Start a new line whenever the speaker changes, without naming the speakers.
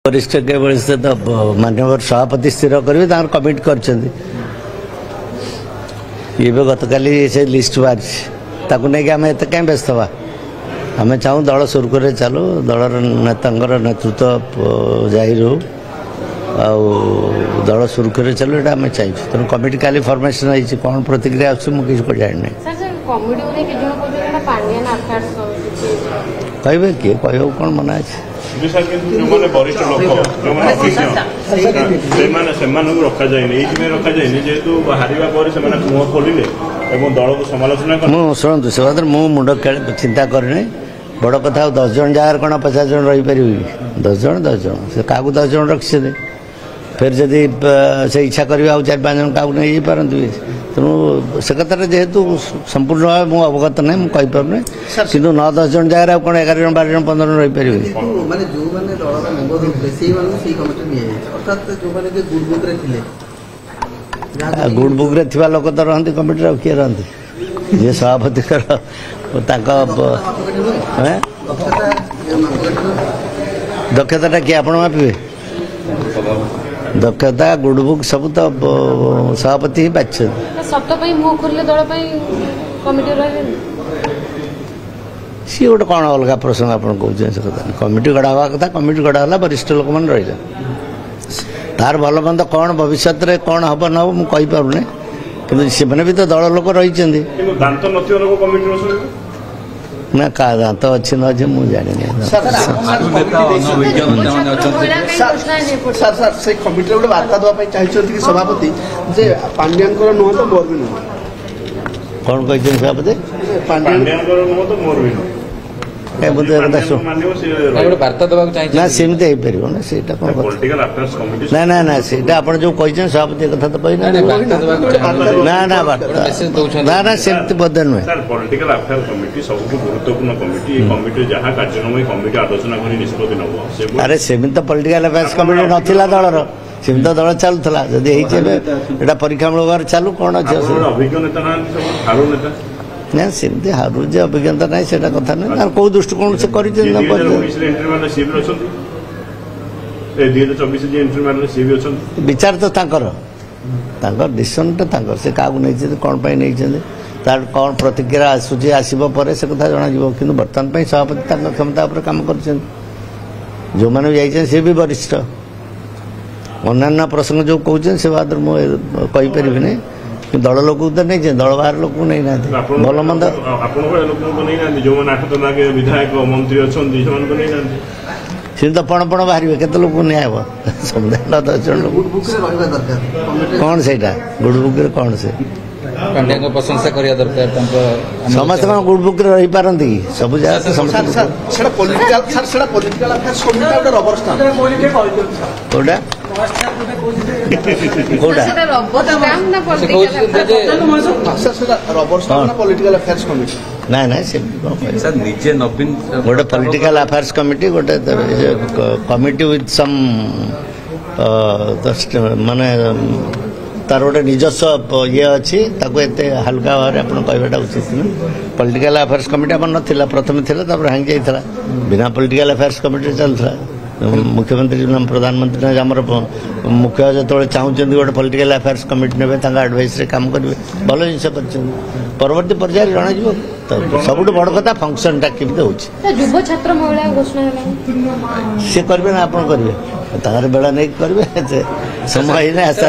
वरिष्ठ केवल से तो माननीय सभापति स्थिर करेंगे कमिट कर गत काली से लिस्ट बाहरी नहीं आम एत कहीं व्यस्त हवा आम चाहूँ दल सुरखुर चलू दलर नेता नेतृत्व जारी रू दल सुरखुर चलू ये आम चाहिए तेणु कमिटी काली फर्मेसन होती कौन प्रतिक्रिया मुझे जानी कहे किए कह कौन मना अच्छे
वरिष्ठ लोक रखा जाए जेहेतु हारिबा मुह खोलिले दल को समालोचना
शुणु से बात मुंड चिंता करनी बड़ कथा 10 जन जगार कौन 50 जन रही पार 10 जन से क्या 10 जन रखी फिर जदि से इच्छा करें आउ 4-5 जन क्या नहीं पारती तेणु से कथा जेहेतु संपूर्ण भाव मुझे अवगत ना मुझे पारे कि 9-10 जन जगार कौन 11 जन 12 जन 15 जन रही पारे गुड बुक रे थिबा लोक तो रहती कमिटी किए रहती ये सभापति दक्षता किए आप मापिबे दक्षता गुड बुक सब तो सभापति ही बाछे सी गोटे कौन अलग प्रसंग आप कहते कमिटी गढ़ा हवा कथा कमिटी गढ़ा है वरिष्ठ लोक मैंने रही तार भल मंद कौन भविष्य में कौन हम न हो मुझे कि से भी तो दल लोक रही ना का दांत अच्छी न अच्छे मुझे जानी
सभापति
कौन कही सभापति ना सेमती हो पार ना से ना ना ना से जो कही सभापति कथा तो कही ना ना वार्ता ना ना सेमती बोधे नुहे
पॉलिटिकल अफेयर कमिटी सबुठ गुरुत्वपूर्ण कमिटी कमिटी जहां कार्यक्रम कमिटी आलोचना कर निष्पत्ति नब
अरे सेमती तो पॉलिटिकल अफेयर्स कमिटी नथिला दलर सेमती तो दल चलुला जदि एटा परीक्षामूलक चालू कौन अच्छे
अभिज्ञ नेता हारू नेता
ना सेमती हारू जे अभिज्ञता ना से कथा ना कौ दृष्टिकोण से विचार तो डिसीजन तो से क्या नहीं कौन नहीं तार कौन प्रतिक्रिया आसूची आसब पर से कथा जन कि बर्तमान सभापति क्षमता पर काम कर जो मैंने जाइए सी भी वरिष्ठ अन्य प्रसंग जो कहते से बात मुझे नहीं दल लोक तो नहीं दल बाहर लोक नहीं ना भल मंद सी तो पण पण बाहर के लोक नहीं आब समुदाय 10 जन कौन से गुड बुक कौन से
प्रशंसा करने दरकार
समस्त गुड बुक रही पारती सब ना ना
निजे नवीन
गोटे पॉलिटिकल अफेयर्स कमिटी गोटे कमिटी विथ सम माने तार गोटे निजस्व ये अच्छी एत हल्का भाव कहवाटा उचित ना पॉलिटिकल अफेयर्स कमिटी आम ना प्रथम थी हांग जाता बिना पॉलिटिकल अफेयर्स कमिटी चलता मुख्यमंत्री प्रधानमंत्री आम मुख्य जो चाहते गोटे पॉलिटिकल अफेयर्स कमिटी ने एडवाइस काम करेंगे भल जिन कर परवर्ती पर्याय जन सब बड़ कथा फंक्शन केमी हो सी करेंगे ना आप करेंगे बेला नहीं करेंगे समय आशा